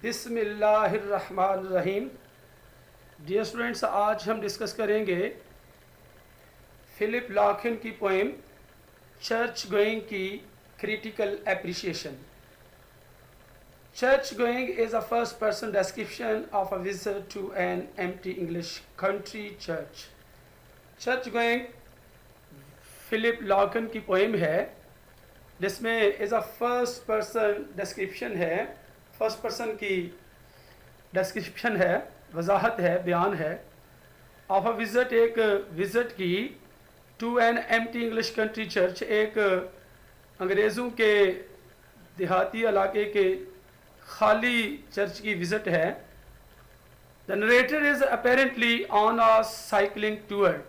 बिस्मिल्लाहिर्रहमानिर्रहीम। Dear students, आज हम डिस्कस करेंगे फिलिप लॉकिन की पोएम चर्च गोइंग की critical appreciation. Church Going is a first person description of a visit to an empty English country church. Church Going Philip Larkin की poem है जिसमें is a first person description है, first person की description है, वजाहत है, बयान है ऑफ अ विज़िट, एक विज़िट की to an empty English country church, एक अंग्रेज़ों के देहाती इलाके के खाली चर्च की विज़िट है। The narrator is apparently on a cycling tour.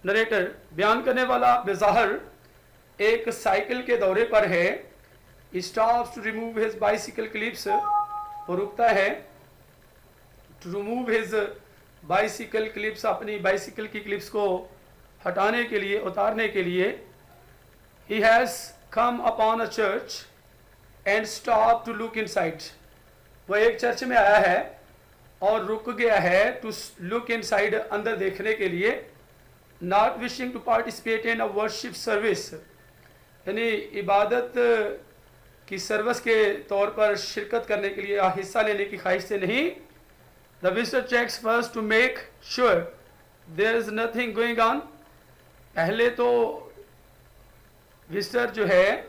Narrator बयान करने वाला बेज़ाहिर एक साइकिल के दौरे पर है। He stops to remove his bicycle clips, वो रुकता है to remove his bicycle clips, अपनी बाइसिकल की क्लिप्स को हटाने के लिए, उतारने के लिए। He has come upon a church and stopped to look inside, वो एक चर्च में आया है और रुक गया है to look inside, अंदर देखने के लिए। Not wishing to participate in a worship service, यानी इबादत की सर्विस के तौर पर शिरकत करने के लिए या हिस्सा लेने की ख्वाहिश से नहीं। The visitor checks first to make sure there is nothing going on. पहले तो विजिटर जो है,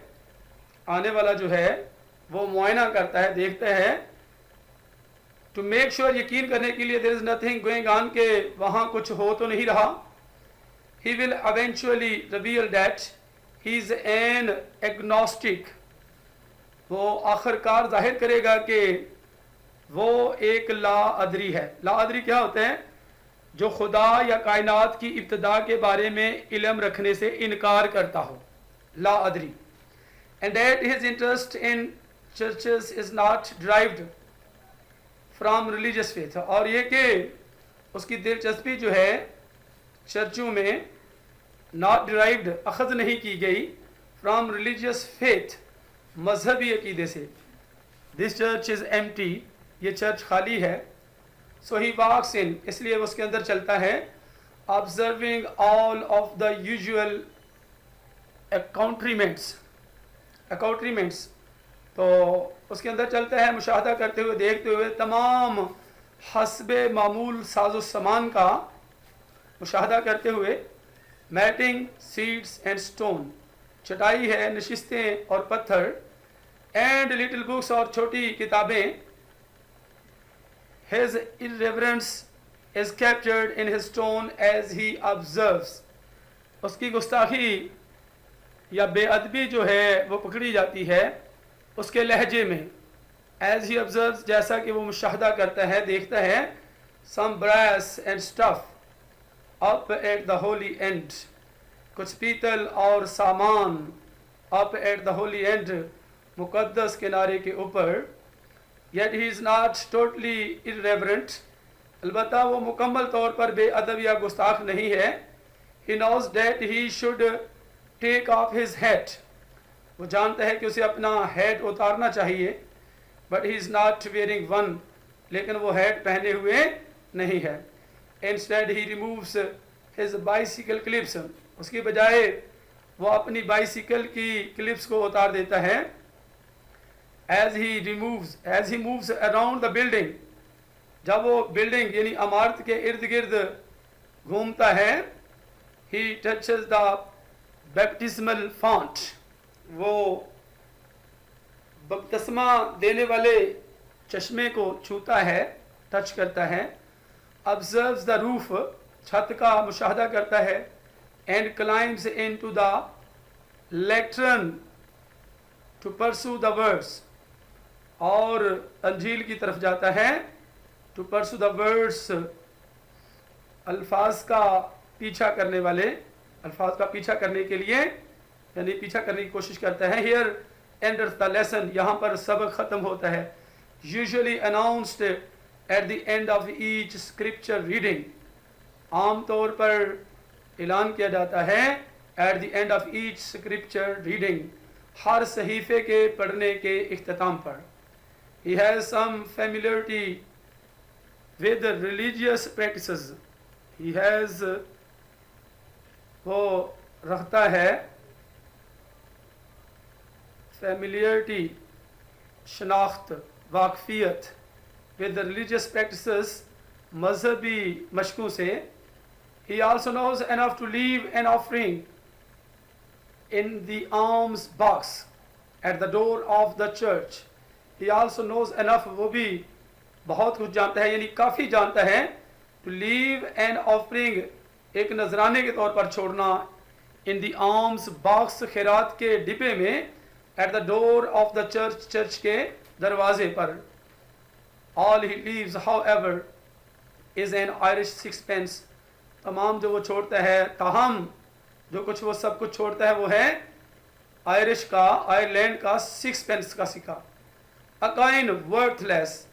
आने वाला जो है, वो मुआयना करता है, देखता है टू मेक श्योर, यकीन करने के लिए there is nothing going on, के वहाँ कुछ हो तो नहीं रहा। He will eventually reveal that he is an agnostic, वो आखिरकार जाहिर करेगा कि वो एक लाअदरी है। लाअदरी क्या होते हैं? जो खुदा या कायनात की इब्तिदा के बारे में इल्म रखने से इनकार करता हो, लाअदरी। And that his interest in churches is not derived from religious faith, और ये कि उसकी दिलचस्पी जो है चर्चों में नॉट डिराइव्ड, अखज़ नहीं की गई फ्रॉम रिलीजियस फेथ, मजहबी अकीदे से। दिस चर्च इज़ एम्प्टी, ये चर्च खाली है। सो ही वॉक्स इन, इसलिए वो उसके अंदर चलता है। Observing all of the usual अकाउंट्रीमेंट्स, तो उसके अंदर चलता है मुशाहदा करते हुए, देखते हुए तमाम हस्बे मामूल साजो सामान का मुशाहदा करते हुए। मैटिंग, सीड्स एंड स्टोन, चटाई है, नशिस्तें और पत्थर। एंड लिटिल बुक्स, और छोटी किताबें। His irreverence is captured in his tone as he observes, उसकी गुस्ताखी या बेअदबी जो है वो पकड़ी जाती है उसके लहजे में। एज ही ऑब्जर्व्स, जैसा कि वो मुशाहदा करता है, देखता है। Some brass and stuff up at the holy end, कुछ पीतल और सामान up at the holy end, मुकद्दस किनारे के ऊपर। Yet he is not totally irreverent, अलबत्ता वो मुकम्मल तौर पर बेअदब या गुस्ताख नहीं है। He knows that he should take off his hat, वो जानता है कि उसे अपना हैट उतारना चाहिए। But he is not wearing one, लेकिन वो हैट पहने हुए नहीं है। Instead he removes his bicycle clips, उसकी बजाय वो अपनी बाइसिकल की क्लिप्स को उतार देता है। As he moves around the building, जब वो बिल्डिंग यानी इमारत के इर्द गिर्द घूमता है। ही टचेस द बैप्टिस्मल फॉन्ट, वो बपतिस्मा देने वाले चश्मे को छूता है, टच करता है। ऑब्जर्व्स द रूफ, छत का मुशाहदा करता है। And climbs into the lectern to peruse the words, और अंजील की तरफ जाता है। टू परसू द वर्ड्स, अल्फाज का पीछा करने वाले, अल्फाज का पीछा करने के लिए, यानी पीछा करने की कोशिश करता है। हियर एंडर्स द लेसन, यहाँ पर सबक ख़त्म होता है। Usually announced at the end of each scripture reading, आम तौर पर ऐलान किया जाता है at the end of each scripture reading, हर सहीफे के पढ़ने के इख्तिताम पर। He has some familiarity with the religious practices. He has वो रखता है familiarity, शनाख्त, वाकफियत with the religious practices, मजहबी मशकों से. He also knows enough to leave an offering in the alms box at the door of the church. He also knows enough, वो भी बहुत कुछ जानता है, यानी काफ़ी जानता है, to leave an offering, एक नजराने के तौर पर छोड़ना, in the alms box, खैरात के डिब्बे में, at the door of the church, church के दरवाजे पर. All he leaves, however, is an Irish sixpence. तमाम जो वो छोड़ता है, ताहम जो कुछ वो सब कुछ छोड़ता है, वो है आयरिश का, आयरलैंड का 6 पेंस का सिक्का. A coin worthless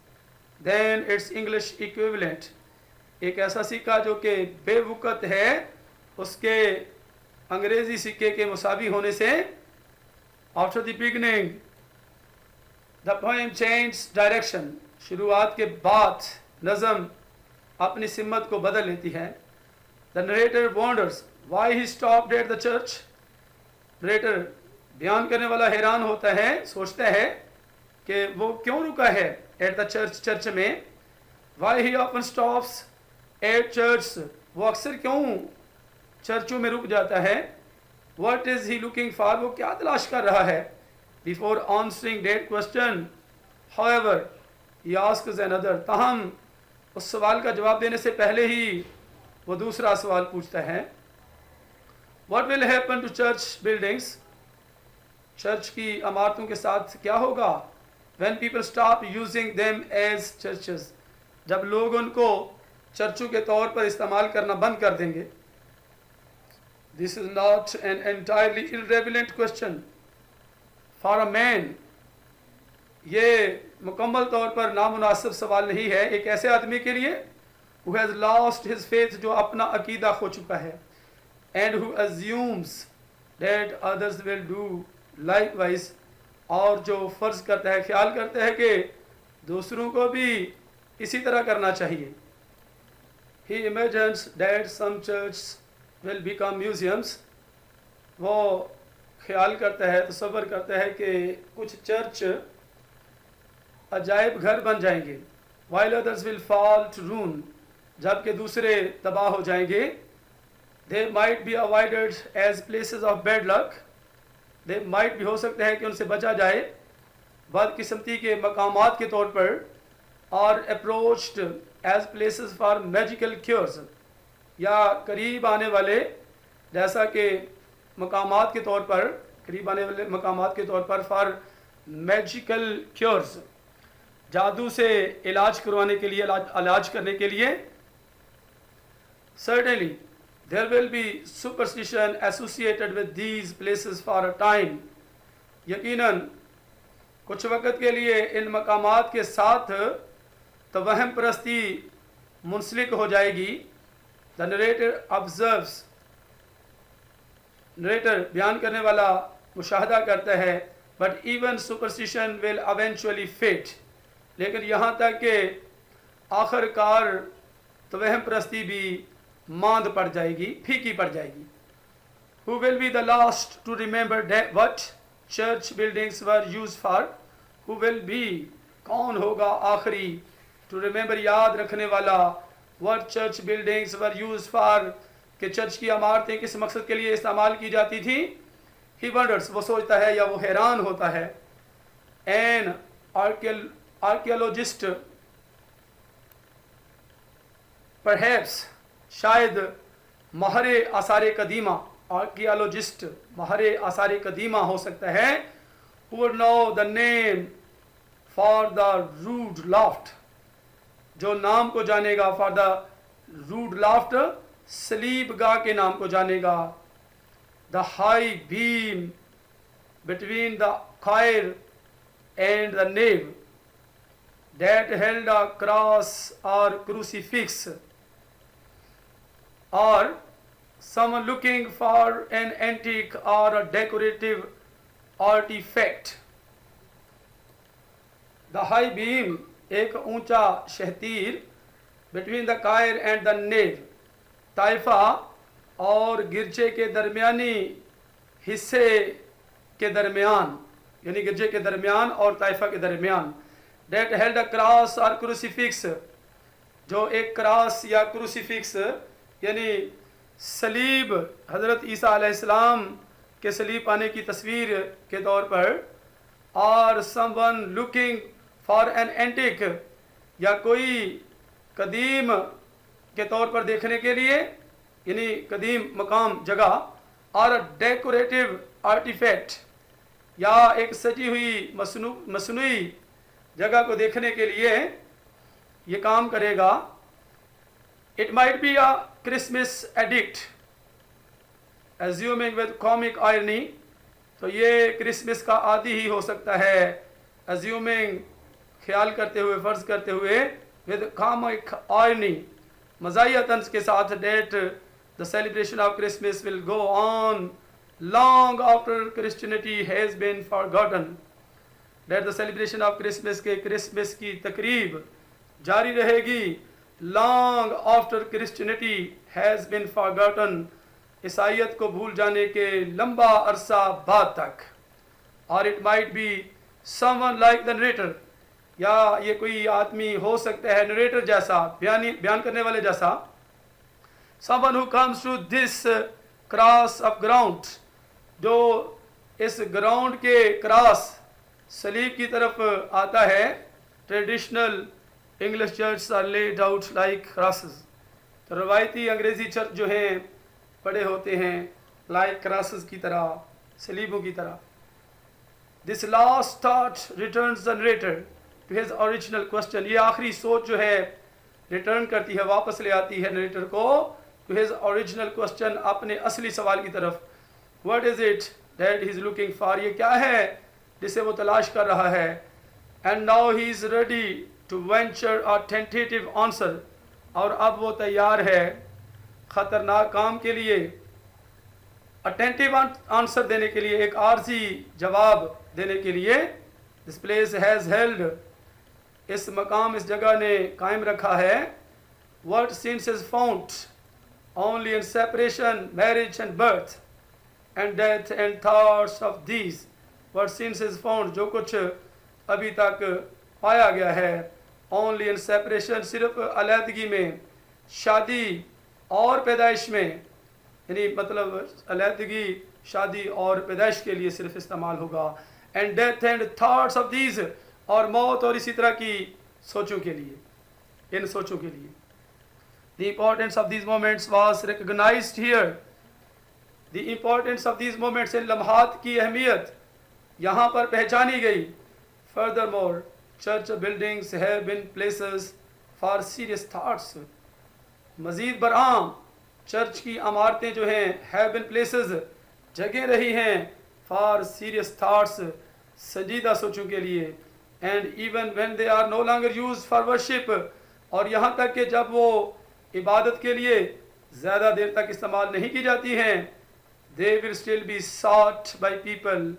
than its English equivalent, एक ऐसा सिक्का जो कि बेवकूफ़ है उसके अंग्रेज़ी सिक्के के मुसावी होने से. After the beginning the poem change direction, शुरुआत के बाद नज़म अपनी सिमत को बदल लेती है. The narrator wonders why he stopped at the church. Narrator, बयान करने वाला हैरान होता है, सोचता है कि वो क्यों रुका है at the church, चर्च में. Why he often stops at church, वो अक्सर क्यों चर्चों में रुक जाता है. What is he looking for, वो क्या तलाश कर रहा है. Before answering that question, however, he asks another, ताहम उस सवाल का जवाब देने से पहले ही वो दूसरा सवाल पूछता है. What will happen to church buildings, church की इमारतों के साथ क्या होगा. When people stop using them as churches, जब लोग उनको चर्चों के तौर पर इस्तेमाल करना बंद कर देंगे. This is not an entirely irrelevant question for a man. ये मुकम्मल तौर पर नामुनासिब सवाल नहीं है एक ऐसे आदमी के लिए who has lost his faith, जो अपना अकीदा खो चुका है, and who assumes that others will do likewise, और जो फ़र्ज़ करता है, ख्याल करता है कि दूसरों को भी इसी तरह करना चाहिए. He imagines that some churches will become museums, वो ख्याल करता है, तसव्वुर करता है कि कुछ चर्च अजायब घर बन जाएंगे. While others will fall to ruin, जबकि दूसरे तबाह हो जाएंगे. They might be avoided as places of bad luck, they might भी हो सकता है कि उनसे बचा जाए बदकिस्मती के मकामात के तौर पर, और approached as places for magical cures, या करीब आने वाले जैसा कि मकामात के तौर पर, करीब आने वाले मकामात के तौर पर for magical cures, जादू से इलाज करवाने के लिए, इलाज करने के लिए. Certainly there will be superstition associated with these places for a time. यकीनन कुछ वक़्त के लिए इन मकामात के साथ तवहम परस्ती मुंसलिक हो जाएगी. The narrator observes, narrator बयान करने वाला मुशाहदा करता है, but even superstition will eventually fade, लेकिन यहाँ तक कि आखिरकार तवहम परस्ती भी मांद पड़ जाएगी, फीकी पड़ जाएगी. Who will be the last to remember that what church buildings were used for? Who will be, कौन होगा आखिरी, to remember याद रखने वाला, what church buildings were used for, कि चर्च की इमारतें किस मकसद के लिए इस्तेमाल की जाती थी. He wonders, वो सोचता है या वो हैरान होता है. An archaeologist, perhaps, शायद महरे आसार कदीमा, आर्कियोलॉजिस्ट महरे आसार कदीमा हो सकता है, who would know the name for the rude loft, जो नाम को जानेगा, for the rude loft, सलीबगाह के नाम को जानेगा. The high beam between the choir and the nave that held a cross or crucifix, or someone looking for an antique or a decorative artifact. The high beam, एक ऊंचा शहतीर, between the कायर and the नेव, ताइफा और गिरजे के दरमियानी हिस्से के दरमियान, यानी गिरजे के दरमियान और ताइफा के दरमियान। डेट हेल्ड अ क्रॉस और क्रूसीफिक्स, जो एक क्रॉस या क्रूसीफिक्स यानी सलीब, हज़रत ईसा अलैहिस्सलाम के सलीब पाने की तस्वीर के तौर पर, और someone looking for an antique, या कोई कदीम के तौर पर देखने के लिए, यानी कदीम मकाम जगह, और डेकोरेटिव आर्टिफैक्ट, या एक सजी हुई मसनूई जगह को देखने के लिए ये काम करेगा। It might be a Christmas addict, assuming with comic irony, तो ये क्रिसमस का आदि ही हो सकता है, एज्यूमिंग ख्याल करते हुए, फ़र्ज करते हुए, विद कॉमिक आयरनी, मज़ाहिया तंज के साथ, that the celebration of Christmas will go on long after Christianity has been forgotten, that the celebration of Christmas के क्रिसमस की तकरीब जारी रहेगी long after Christianity has been forgotten, ईसाइयत को भूल जाने के लंबा अरसा बाद तक। और it might be someone like the narrator, या ये कोई आदमी हो सकता है नरेटर जैसा, बयान करने वाले जैसा, someone who comes to this cross of ground, जो इस ग्राउंड के क्रॉस सलीब की तरफ आता है। Traditional English church are laid out like crosses, तो रवायती अंग्रेज़ी चर्च जो हैं पड़े होते हैं लाइक क्रॉसेस की तरह, सलीबों की तरह। This last thought returns the narrator to his original question, ये आखिरी सोच जो है रिटर्न करती है, वापस ले आती है नरेटर को टू हिज ओरिजिनल क्वेश्चन, अपने असली सवाल की तरफ। What is it that he is looking for, ये क्या है जिसे वो तलाश कर रहा है। And now he is ready to venture a tentative answer, और अब वो तैयार है खतरनाक काम के लिए, अटेंटिव आंसर देने के लिए, एक आर्जी जवाब देने के लिए। दिस प्लेस हैज़ हेल्ड, इस मकाम, इस जगह ने कायम रखा है। What since is found only in separation, marriage and birth and death and thoughts of these. What since is found, जो कुछ अभी तक पाया गया है, ओनली इन सेपरेशन, सिर्फ अलहदगी में, शादी और पैदाइश में, यानी मतलब अलहदगी, शादी और पैदाइश के लिए सिर्फ इस्तेमाल होगा। And death and thoughts of these, और मौत और इसी तरह की सोचों के लिए, इन सोचों के लिए। The importance of these moments was recognised here, the importance of these moments, इन लम्हात की अहमियत यहाँ पर पहचानी गई। Furthermore church buildings have been places for serious thoughts, मज़ीद बरआम चर्च की इमारतें जो हैं हैव बीन प्लेसेस, जगह रही हैं, फॉर सीरियस थाट्स, संजीदा सोचों के लिए। And even when they are no longer used for worship, और यहाँ तक कि जब वो इबादत के लिए ज़्यादा देर तक इस्तेमाल नहीं की जाती हैं, they will still be sought by people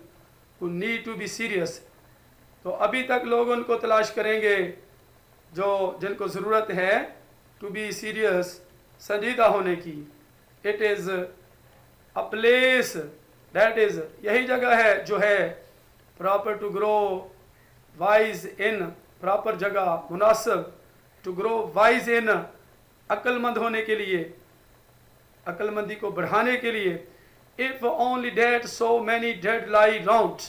who need to be serious, तो अभी तक लोग उनको तलाश करेंगे जिनको ज़रूरत है टू बी सीरियस, संजीदा होने की। It is a place that is, यही जगह है जो है proper to grow wise in, proper जगह, मुनासिब, टू ग्रो वाइज इन, अक्लमंद होने के लिए, अक्लमंदी को बढ़ाने के लिए। If only that so many dead lie round,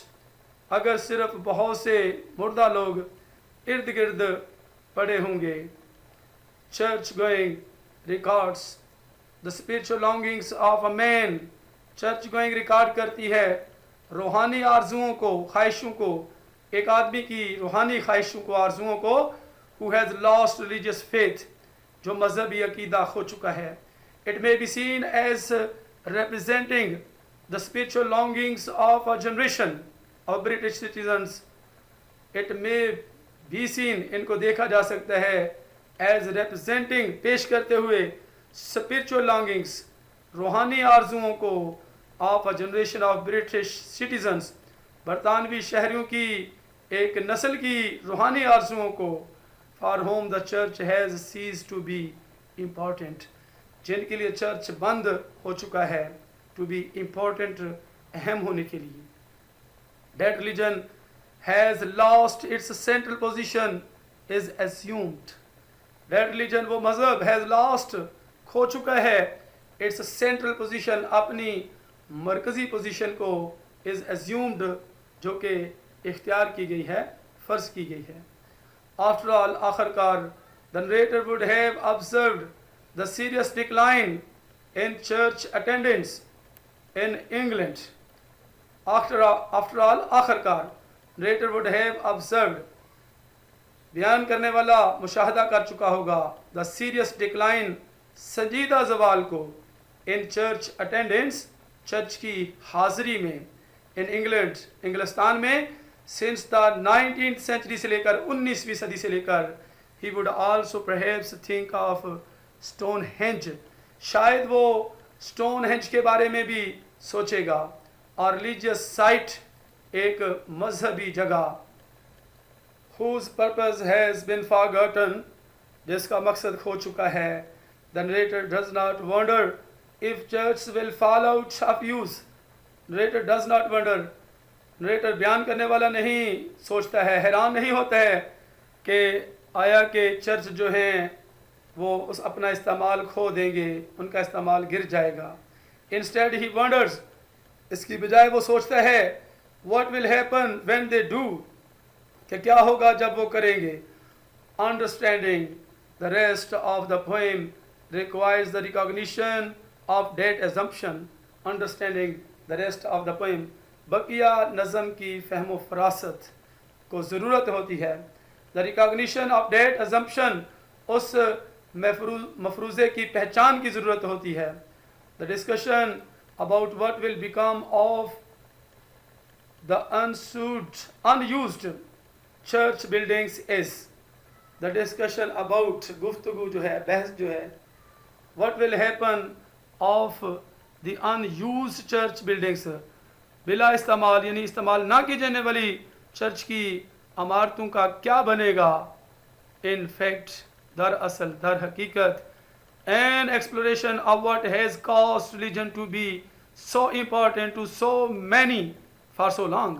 अगर सिर्फ बहुत से मुर्दा लोग इर्द गिर्द पड़े होंगे। Church going records the spiritual longings of a man, church going record करती है रूहानी आरजुओं को, ख्वाहिशों को, एक आदमी की रूहानी ख्वाहिशों को, आरजुओं को, who has lost religious faith, जो मजहबी अकीदा खो चुका है। It may be seen as representing the spiritual longings of a generation of British citizens. It may be seen, इनको देखा जा सकता है as representing, पेश करते हुए spiritual longings, रूहानी आरजुओं को, of a generation of British citizens, बरतानवी शहरियों की एक नस्ल की रूहानी आरजुओं को, for whom the church has ceased to be important, जिनके लिए चर्च बंद हो चुका है, टू बी इम्पॉर्टेंट, अहम होने के लिए. That religion has lost its central position is assumed. That religion, वो मज़हब has lost, खो चुका है, its central position, अपनी मरकज़ी पोजीशन को, is assumed, जो कि इख्तियार की गई है, फ़र्ज़ की गई है. After all, आखिरकार, the narrator would have observed the serious decline in church attendance in England. After all, आखिरकार, narrator would have observed, बयान करने वाला मुशाहदा कर चुका होगा, the serious decline, संजीदा ज़वाल को, in church attendance, चर्च की हाज़री में, in England, इंग्लिस्तान में, since the 19th century से लेकर 19वीं सदी से लेकर, he would also perhaps think of Stonehenge, शायद वो Stonehenge के बारे में भी सोचेगा, और रिलीजियस साइट, एक मजहबी जगह, whose purpose has been forgotten, जिसका मकसद खो चुका है. The narrator does not wonder if church will fall out of use. Narrator does not wonder, narrator बयान करने वाला नहीं सोचता है, हैरान नहीं होता है कि आया कि चर्च जो हैं वो उस अपना इस्तेमाल खो देंगे, उनका इस्तेमाल गिर जाएगा. Instead he wonders, इसकी बजाय वो सोचता है, what will happen when they do, कि क्या होगा जब वो करेंगे. Understanding the rest of the poem requires the recognition of that assumption. Understanding the rest of the poem, बकिया नज़म की फ़हम फ़रासत को ज़रूरत होती है. The recognition of that assumption, उस मफरूज़े की पहचान की ज़रूरत होती है. The discussion about what will become of the unused church buildings is, the discussion about, गुफ्तगू जो है, बहस जो है, what will happen of the unused church buildings, बिला इस्तेमाल यानी इस्तेमाल ना की जाने वाली चर्च की इमारतों का क्या बनेगा. in fact, दरअसल, दर हकीकत, an exploration of what has caused religion to be so important to so many for so long.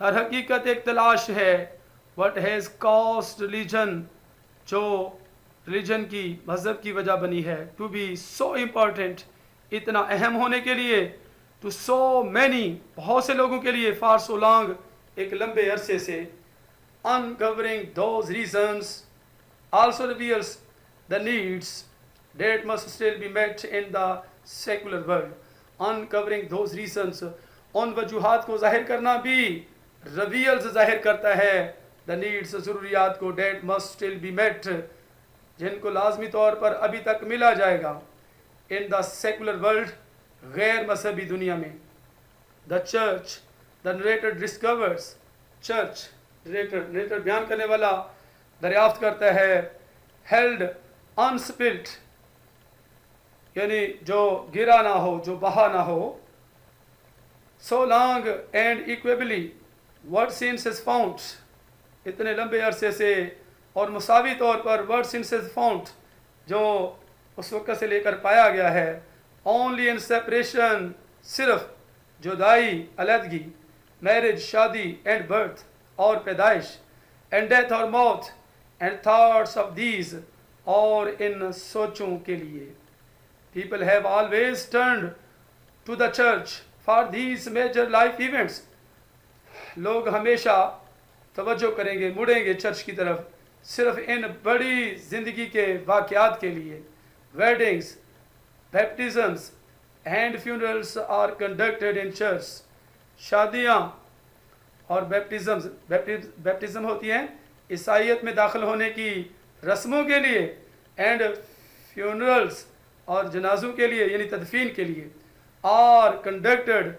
दर हकीकत एक तलाश है, what has caused religion, जो religion की, मज़हब की वजह बनी है, to be so important, इतना अहम होने के लिए, to so many, बहुत से लोगों के लिए, for so long, एक लंबे अरसे से. Uncovering those reasons also reveals the needs that must still be met in the secular world. Uncovering those reasons, उन वजूहात को जाहिर करना भी reveals जाहिर करता है the needs, ज़रूरियात को, that must still be met, जिनको लाजमी तौर पर अभी तक मिला जाएगा. in the secular world, गैर मजहबी दुनिया में. the church, the narrator discovers, church, narrator बयान करने वाला दरियाफ्त करता है, held unspilt, यानी जो गिरा ना हो, जो बहा ना हो, so long and equably, what since is found, इतने लंबे अरसे से और मुसावी तौर पर what since is found, जो उस वक्त से लेकर पाया गया है, only in separation, सिर्फ जुदाई, अलहदगी, marriage, शादी, and birth, और पैदाइश, and death और मौत, and thoughts of these, और इन सोचों के लिए. People have always turned to the church for these major life events. लोग हमेशा तवज्जो करेंगे, मुड़ेंगे चर्च की तरफ, सिर्फ इन बड़ी ज़िंदगी के वाक़यात के लिए. Weddings, baptisms and funerals are conducted in church. शादियाँ और बैप्टिज़म होती हैं ईसाईयत में दाखिल होने की रस्मों के लिए, एंड फ्यूनरल्स और जनाजों के लिए यानी तदफीन के लिए, और कंडक्टेड,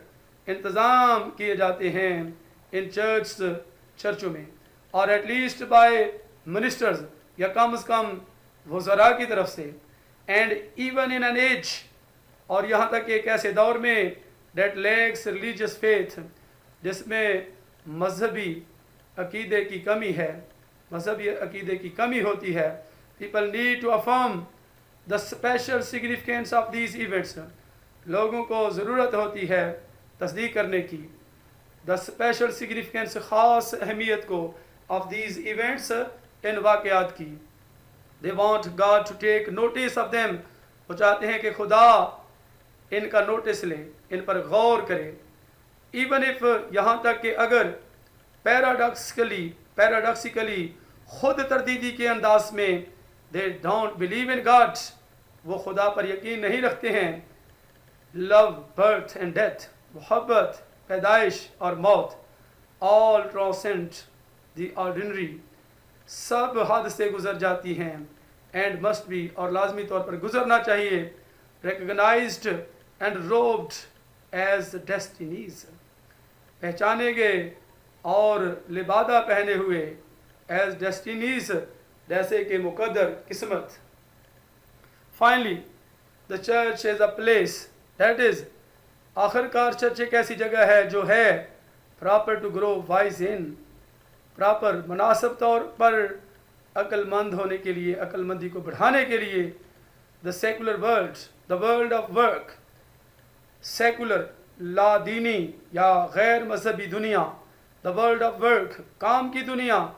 इंतज़ाम किए जाते हैं, इन चर्चों में, और एटलीस्ट बाय मिनिस्टर्स, या कम अज़ कम वज़रा की तरफ से, and even in an age, और यहाँ तक एक ऐसे दौर में, डेट लैक्स रिलीजियस फेथ, जिसमें मजहबी अकीदे की कमी है, मजहबी अकीदे की कमी होती है. People need to affirm the special significance of these events. लोगों को ज़रूरत होती है तस्दीक करने की the special significance, ख़ास अहमियत को of these events, इन वाक़यात की. They want God to take notice of them. वो चाहते हैं कि खुदा इनका नोटिस ले, इन पर गौर करे. Even if, यहाँ तक कि अगर पैराडॉक्सिकली खुद तरदीदी के अंदाज में they don't believe in God, वो खुदा पर यकीन नहीं रखते हैं. Love, birth and death, मोहब्बत, पैदाइश और मौत, all transcend the ordinary, सब हद से गुजर जाती हैं. And must be, और लाजमी तौर पर गुजरना चाहिए. Recognized and robed as destinies, पहचाने गए और लिबादा पहने हुए as destinies, जैसे कि मुकद्दर किस्मत. Finally, the church is a place, that is, आखिरकार चर्च एक ऐसी जगह है जो है proper to grow wise in, proper मुनासिब तौर पर अक्लमंद होने के लिए, अक्लमंदी को बढ़ाने के लिए. The secular world, the world of work, secular लादीनी या गैर मजहबी दुनिया, the world of work, काम की दुनिया,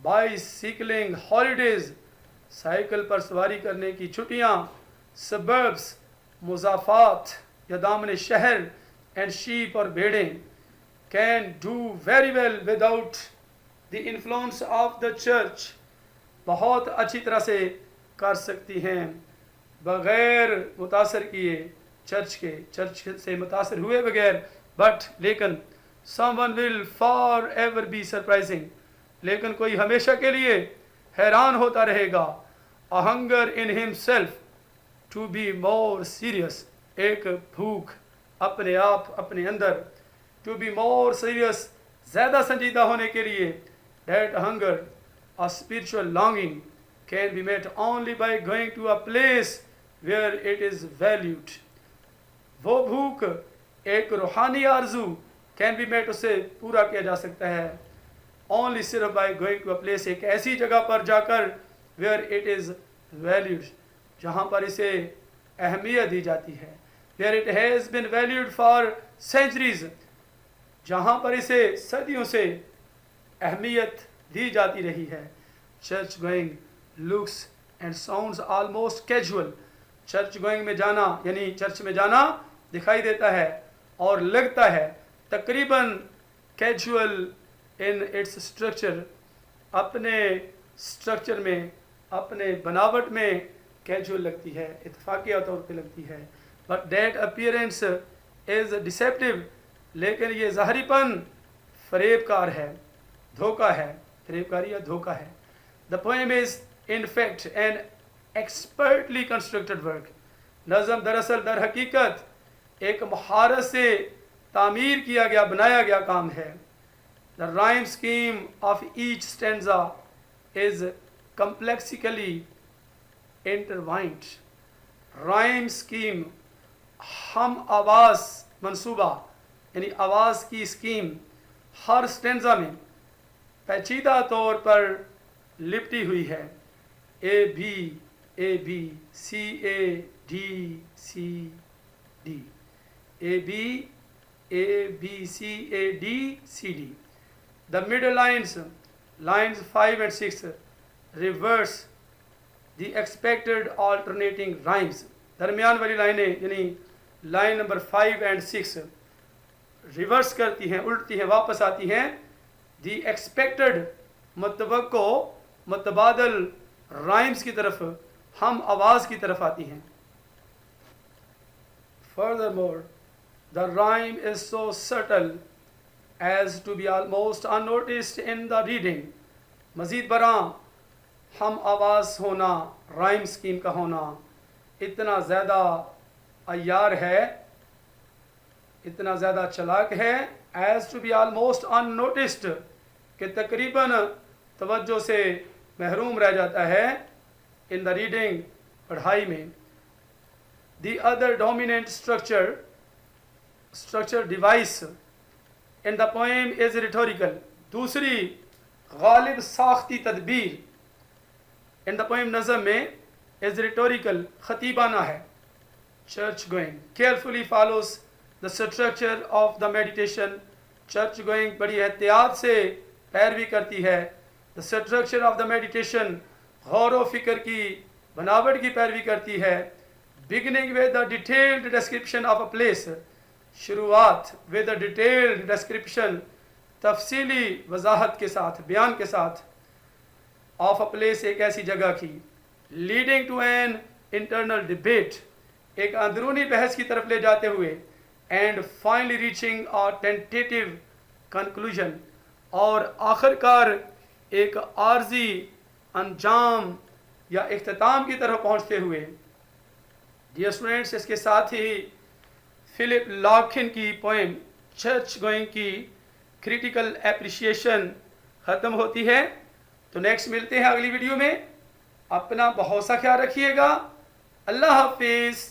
bicycling holidays, साइकिल पर सवारी करने की छुट्टियाँ, suburbs, मुज़ाफ़ात या दामन शहर, and sheep और भेड़ें, can do very well without the influence of the church, बहुत अच्छी तरह से कर सकती हैं बग़ैर मुतासर किए चर्च से मुतासर हुए बगैर. बट लेकिन someone will forever be surprising, लेकिन कोई हमेशा के लिए हैरान होता रहेगा. a hunger in himself to be more serious, एक भूख अपने आप अपने अंदर, to be more serious, ज़्यादा संजीदा होने के लिए. that hunger, a spiritual longing, can be met only by going to a place where it is valued. वो भूख एक रूहानी आरज़ू कैन बी मेट, उसे पूरा किया जा सकता है ओनली सिर्फ by going to a place, एक ऐसी जगह पर जाकर वेयर इट इज़ वैल्यूड, जहाँ पर इसे अहमियत दी जाती है. Where it has been valued for centuries, जहाँ पर इसे सदियों से अहमियत दी जाती रही है. Church going looks and sounds almost casual, church going में जाना यानी चर्च में जाना दिखाई देता है और लगता है तकरीबन कैजुअल इन इट्स स्ट्रक्चर, अपने स्ट्रक्चर में, अपने बनावट में कैजुअल लगती है, इत्तफाकिया तौर पे लगती है. But that appearance is deceptive, लेकिन ये ज़ाहरीपन फरेबकार है, धोखा है, फरेबकारी या धोखा है. The poem is in fact an expertly constructed work, नज़म दरअसल दर हकीकत एक महारत से तामीर किया गया, बनाया गया काम है. The rhyme scheme of each stanza is complexly intertwined. Rhyme scheme, हम आवाज़ मंसूबा यानी आवाज़ की स्कीम हर स्टेंजा में पेचीदा तौर पर लिपटी हुई है. A B C A D C D, A B C A D C D. The middle lines 5 and 6 reverse the expected alternating rhymes. दरमियान वाली लाइनें यानी लाइन नंबर 5 and 6 रिवर्स करती हैं, उल्टती हैं, वापस आती हैं the expected मुतवक्को मुतबादल राइम्स की तरफ, हम आवाज़ की तरफ आती हैं. Furthermore, the rhyme is so subtle as to be almost unnoticed in the reading. मज़ीद बरां हम आवाज़ होना, राइम स्कीम का होना इतना ज़्यादा अय्यार है, इतना ज़्यादा चलाक है, as to be almost unnoticed, कि तकरीबन तवज्जो से महरूम रह जाता है. in the reading, पढ़ाई में. The other dominant structure device in the poem is rhetorical. दूसरी गालिब साख्ती तदबीर, इन द पोएम नज़म में इज रिटोरिकल, खतीबाना है. Church going carefully follows the structure of the meditation. चर्च गोइंग बड़ी एहतियात से पैरवी करती है the structure of the meditation, गौर व फिक्र की बनावट की पैरवी करती है. Beginning with the detailed description of a place, शुरुआत विद द डिटेल्ड डिस्क्रिप्शन, तफसीली वजाहत के साथ, बयान के साथ, ऑफ अ प्लेस, एक ऐसी जगह की. Leading to an internal debate, एक अंदरूनी बहस की तरफ ले जाते हुए. And finally reaching a tentative conclusion, और आखिरकार एक आर्जी अंजाम या इख्तिताम की तरफ पहुंचते हुए. डियर स्टूडेंट्स, इसके साथ ही फिलिप लॉकिन की पोएम चर्च गोइंग की क्रिटिकल एप्रिशिएशन ख़त्म होती है. तो नेक्स्ट मिलते हैं अगली वीडियो में. अपना बहुत सा ख्याल रखिएगा. अल्लाह हाफिज़.